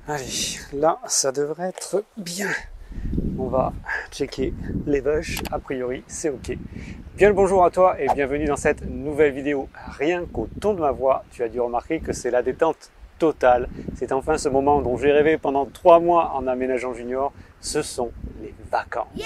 Allez, là, ça devrait être bien. On va checker les vaches. A priori, c'est OK. Bien le bonjour à toi et bienvenue dans cette nouvelle vidéo. Rien qu'au ton de ma voix, tu as dû remarquer que c'est la détente totale. C'est enfin ce moment dont j'ai rêvé pendant 3 mois en aménageant junior. Ce sont les vacances. Yeah!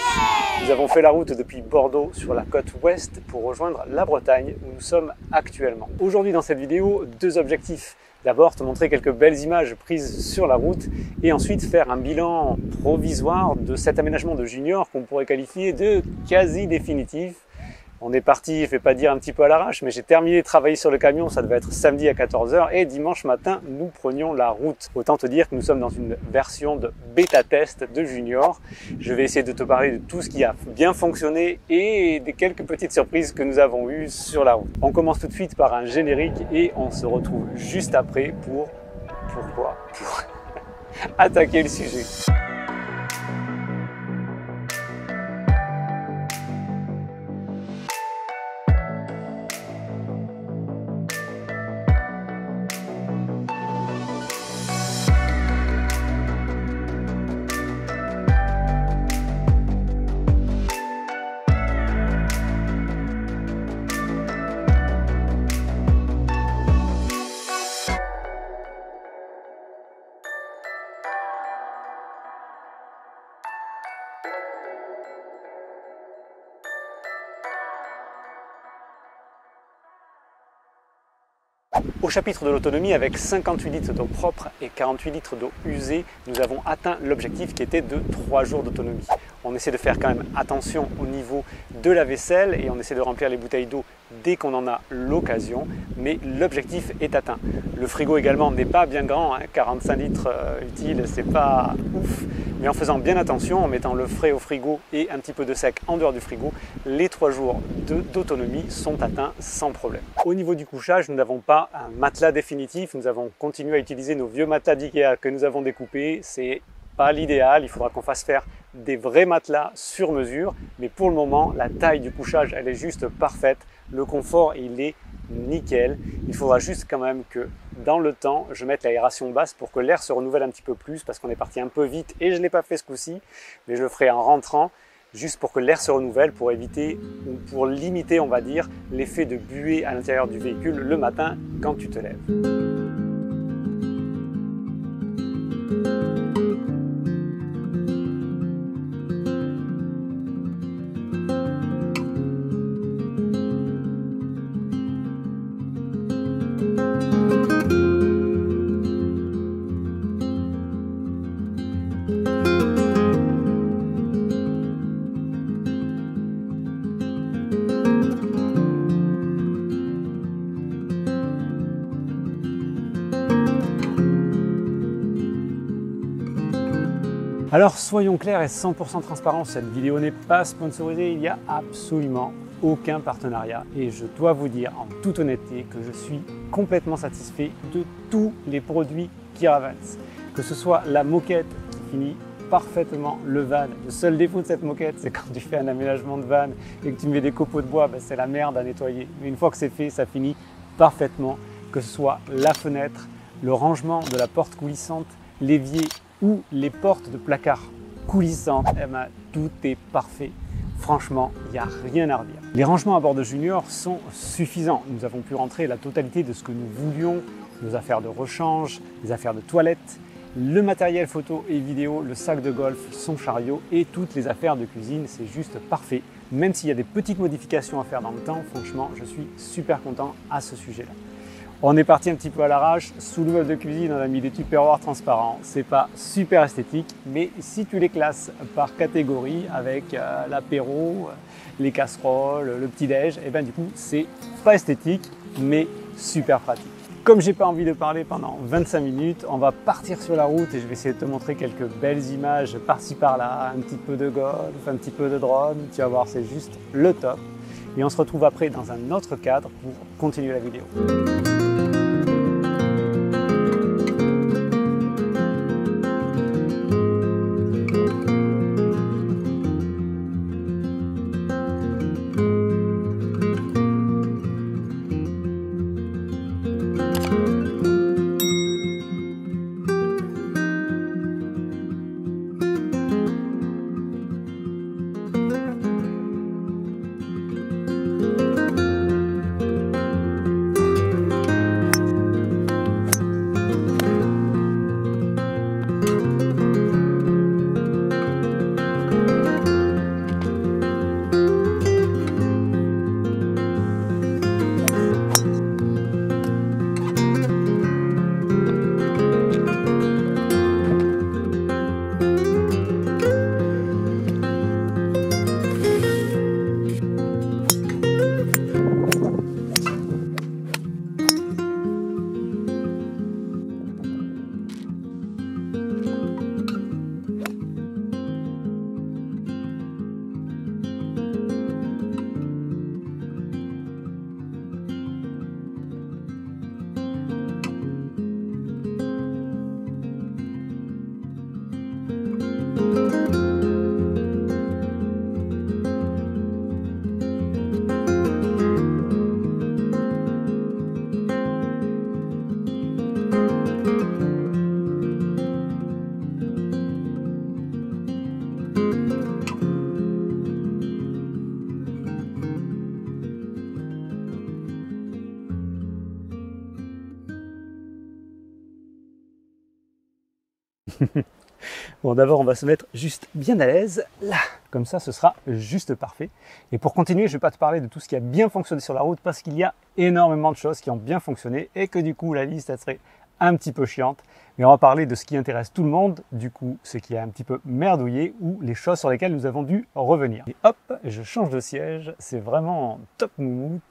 Nous avons fait la route depuis Bordeaux sur la côte ouest pour rejoindre la Bretagne où nous sommes actuellement. Aujourd'hui dans cette vidéo, 2 objectifs. D'abord, te montrer quelques belles images prises sur la route et ensuite faire un bilan provisoire de cet aménagement de junior qu'on pourrait qualifier de quasi définitif. On est parti, je vais pas dire un petit peu à l'arrache, mais j'ai terminé de travailler sur le camion, ça devait être samedi à 14 h et dimanche matin, nous prenions la route. Autant te dire que nous sommes dans une version de bêta-test de junior. Je vais essayer de te parler de tout ce qui a bien fonctionné et des quelques petites surprises que nous avons eues sur la route. On commence tout de suite par un générique et on se retrouve juste après pour attaquer le sujet. Au chapitre de l'autonomie, avec 58 litres d'eau propre et 48 litres d'eau usée, nous avons atteint l'objectif qui était de 3 jours d'autonomie. On essaie de faire quand même attention au niveau de la vaisselle et on essaie de remplir les bouteilles d'eau dès qu'on en a l'occasion, mais l'objectif est atteint. Le frigo également n'est pas bien grand, 45 litres utiles, c'est pas ouf, mais en faisant bien attention, en mettant le frais au frigo et un petit peu de sec en dehors du frigo, les 3 jours d'autonomie sont atteints sans problème. Au niveau du couchage, nous n'avons pas un matelas définitif, nous avons continué à utiliser nos vieux matelas d'IKEA que nous avons découpés. C'est pas l'idéal, il faudra qu'on fasse faire des vrais matelas sur mesure, mais pour le moment, la taille du couchage, elle est juste parfaite. Le confort, il est nickel. Il faudra juste quand même que dans le temps, je mette l'aération basse pour que l'air se renouvelle un petit peu plus parce qu'on est parti un peu vite et je ne l'ai pas fait ce coup-ci, mais je le ferai en rentrant juste pour que l'air se renouvelle pour éviter ou pour limiter, on va dire, l'effet de buée à l'intérieur du véhicule le matin quand tu te lèves. Alors soyons clairs et 100% transparents, cette vidéo n'est pas sponsorisée, il n'y a absolument aucun partenariat et je dois vous dire en toute honnêteté que je suis complètement satisfait de tous les produits Kiravans. Que ce soit la moquette qui finit parfaitement le van, le seul défaut de cette moquette c'est quand tu fais un aménagement de van et que tu mets des copeaux de bois, c'est la merde à nettoyer. Mais une fois que c'est fait, ça finit parfaitement, que ce soit la fenêtre, le rangement de la porte coulissante, l'évier ou les portes de placard coulissantes, tout est parfait. Franchement, il n'y a rien à redire. Les rangements à bord de Junior sont suffisants. Nous avons pu rentrer la totalité de ce que nous voulions, nos affaires de rechange, les affaires de toilette, le matériel photo et vidéo, le sac de golf, son chariot et toutes les affaires de cuisine, c'est juste parfait. Même s'il y a des petites modifications à faire dans le temps, franchement, je suis super content à ce sujet-là. On est parti un petit peu à l'arrache. Sous le meuble de cuisine, on a mis des tupperwares transparents. C'est pas super esthétique, mais si tu les classes par catégorie avec l'apéro, les casseroles, le petit-déj, et ben du coup, c'est pas esthétique, mais super pratique. Comme j'ai pas envie de parler pendant 25 minutes, on va partir sur la route et je vais essayer de te montrer quelques belles images par-ci par-là, un petit peu de golf, un petit peu de drone. Tu vas voir, c'est juste le top. Et on se retrouve après dans un autre cadre pour continuer la vidéo. Bon, d'abord, on va se mettre juste bien à l'aise, là. Comme ça, ce sera juste parfait. Et pour continuer, je ne vais pas te parler de tout ce qui a bien fonctionné sur la route parce qu'il y a énormément de choses qui ont bien fonctionné et que du coup, la liste, elle serait un petit peu chiante. Mais on va parler de ce qui intéresse tout le monde, du coup, ce qui a un petit peu merdouillé ou les choses sur lesquelles nous avons dû revenir. Et hop, je change de siège, c'est vraiment top moumoute.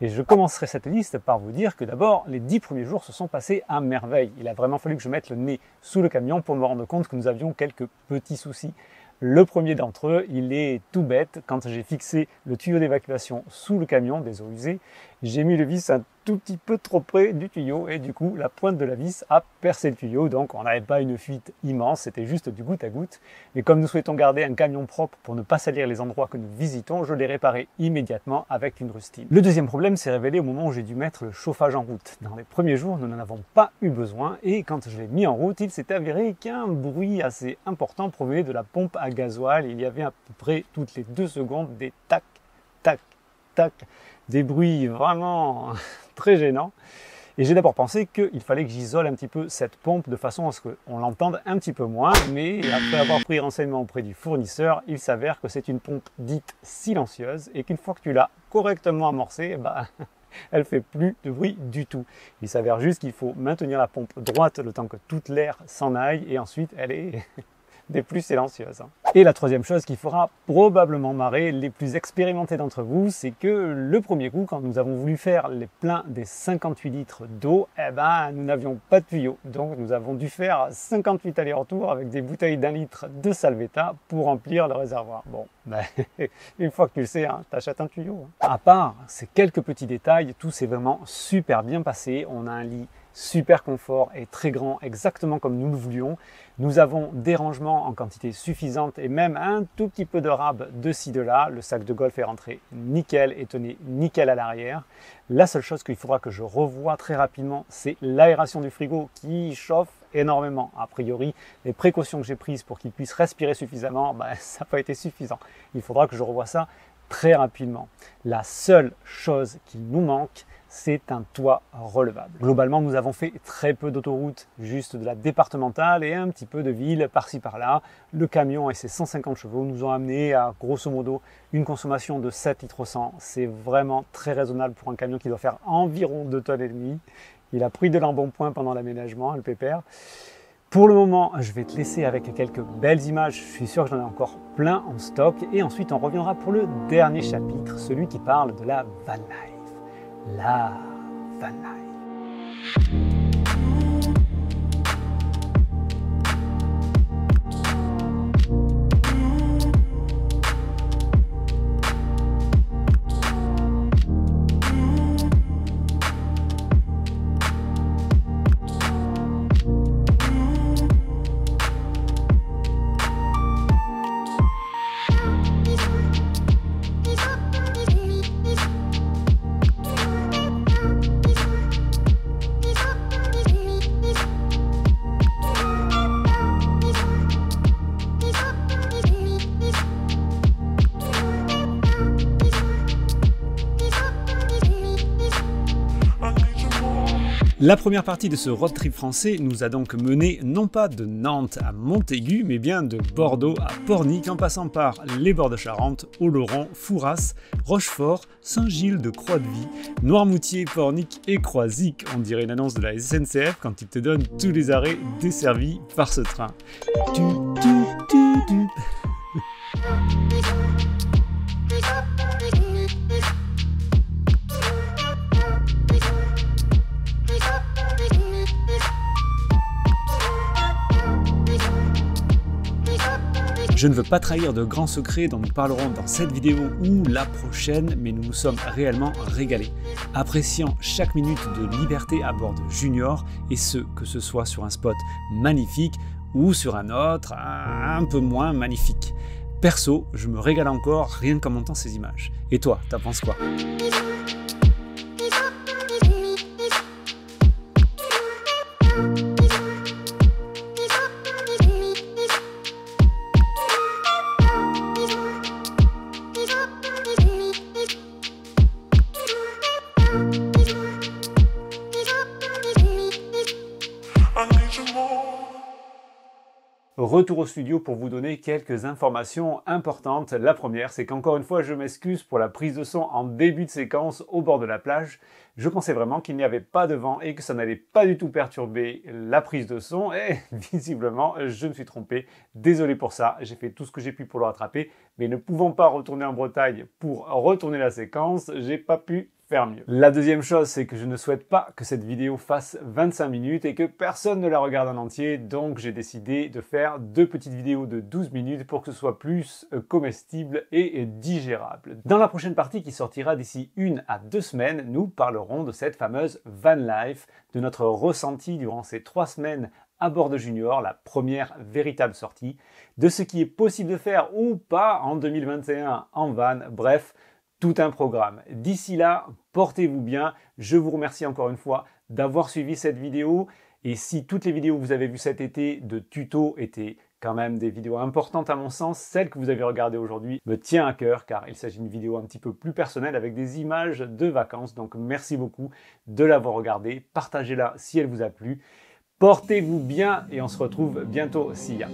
Et je commencerai cette liste par vous dire que d'abord, les 10 premiers jours se sont passés à merveille. Il a vraiment fallu que je mette le nez sous le camion pour me rendre compte que nous avions quelques petits soucis. Le premier d'entre eux, il est tout bête. Quand j'ai fixé le tuyau d'évacuation sous le camion des eaux usées, j'ai mis le vis un tout petit peu trop près du tuyau et du coup, la pointe de la vis a percé le tuyau. Donc, on n'avait pas une fuite immense, c'était juste du goutte à goutte. Mais comme nous souhaitons garder un camion propre pour ne pas salir les endroits que nous visitons, je l'ai réparé immédiatement avec une rustine. Le deuxième problème s'est révélé au moment où j'ai dû mettre le chauffage en route. Dans les premiers jours, nous n'en avons pas eu besoin et quand je l'ai mis en route, il s'est avéré qu'un bruit assez important provenait de la pompe à gasoil. Il y avait à peu près toutes les 2 secondes des tac, tac, tac, des bruits vraiment très gênants. Et j'ai d'abord pensé qu'il fallait que j'isole un petit peu cette pompe de façon à ce qu'on l'entende un petit peu moins. Mais après avoir pris renseignement auprès du fournisseur, il s'avère que c'est une pompe dite silencieuse et qu'une fois que tu l'as correctement amorcée, elle fait plus de bruit du tout. Il s'avère juste qu'il faut maintenir la pompe droite le temps que toute l'air s'en aille et ensuite elle est des plus silencieuses. Et la troisième chose qui fera probablement marrer les plus expérimentés d'entre vous, c'est que le premier coup, quand nous avons voulu faire les pleins des 58 litres d'eau, nous n'avions pas de tuyau. Donc nous avons dû faire 58 allers-retours avec des bouteilles d'1 litre de Salvetti pour remplir le réservoir. Bon, une fois que tu le sais, t'achètes un tuyau. À part ces quelques petits détails, tout s'est vraiment super bien passé. On a un lit super confort et très grand, exactement comme nous le voulions. Nous avons des rangements en quantité suffisante et même un tout petit peu de rab de ci de là. Le sac de golf est rentré nickel et tenait nickel à l'arrière. La seule chose qu'il faudra que je revoie très rapidement, c'est l'aération du frigo qui chauffe énormément. A priori, les précautions que j'ai prises pour qu'il puisse respirer suffisamment, ça n'a pas été suffisant. Il faudra que je revoie ça très rapidement. La seule chose qui nous manque, c'est un toit relevable. Globalement, nous avons fait très peu d'autoroutes, juste de la départementale et un petit peu de ville par-ci par-là. Le camion et ses 150 chevaux nous ont amené à grosso modo une consommation de 7 litres au 100. C'est vraiment très raisonnable pour un camion qui doit faire environ 2,5 tonnes. Il a pris de l'embonpoint pendant l'aménagement, le pépère. Pour le moment, je vais te laisser avec quelques belles images. Je suis sûr que j'en ai encore plein en stock. Et ensuite, on reviendra pour le dernier chapitre, celui qui parle de la van life. La van life. La première partie de ce road trip français nous a donc mené non pas de Nantes à Montaigu, mais bien de Bordeaux à Pornic, en passant par les bords de Charente, Oloron, Fouras, Rochefort, Saint-Gilles de Croix-de-Vie, Noirmoutier, Pornic et Croisic. On dirait une annonce de la SNCF quand ils te donnent tous les arrêts desservis par ce train. Je ne veux pas trahir de grands secrets dont nous parlerons dans cette vidéo ou la prochaine, mais nous nous sommes réellement régalés, appréciant chaque minute de liberté à bord de Junior, et ce, que ce soit sur un spot magnifique ou sur un autre un peu moins magnifique. Perso, je me régale encore rien qu'en montant ces images. Et toi, t'en penses quoi ? Retour au studio pour vous donner quelques informations importantes. La première, c'est qu'encore une fois, je m'excuse pour la prise de son en début de séquence au bord de la plage. Je pensais vraiment qu'il n'y avait pas de vent et que ça n'allait pas du tout perturber la prise de son et visiblement, je me suis trompé. Désolé pour ça, j'ai fait tout ce que j'ai pu pour le rattraper, mais ne pouvant pas retourner en Bretagne pour retourner la séquence, j'ai pas pu faire mieux. La deuxième chose, c'est que je ne souhaite pas que cette vidéo fasse 25 minutes et que personne ne la regarde en entier, donc j'ai décidé de faire 2 petites vidéos de 12 minutes pour que ce soit plus comestible et digérable. Dans la prochaine partie qui sortira d'ici 1 à 2 semaines, nous parlerons de cette fameuse van life, de notre ressenti durant ces 3 semaines à bord de Junior, la première véritable sortie, de ce qui est possible de faire ou pas en 2021 en van, bref, tout un programme. D'ici là, portez-vous bien. Je vous remercie encore une fois d'avoir suivi cette vidéo. Et si toutes les vidéos que vous avez vues cet été de tutos étaient quand même des vidéos importantes à mon sens, celle que vous avez regardée aujourd'hui me tient à cœur car il s'agit d'une vidéo un petit peu plus personnelle avec des images de vacances. Donc merci beaucoup de l'avoir regardée. Partagez-la si elle vous a plu. Portez-vous bien et on se retrouve bientôt. See ya.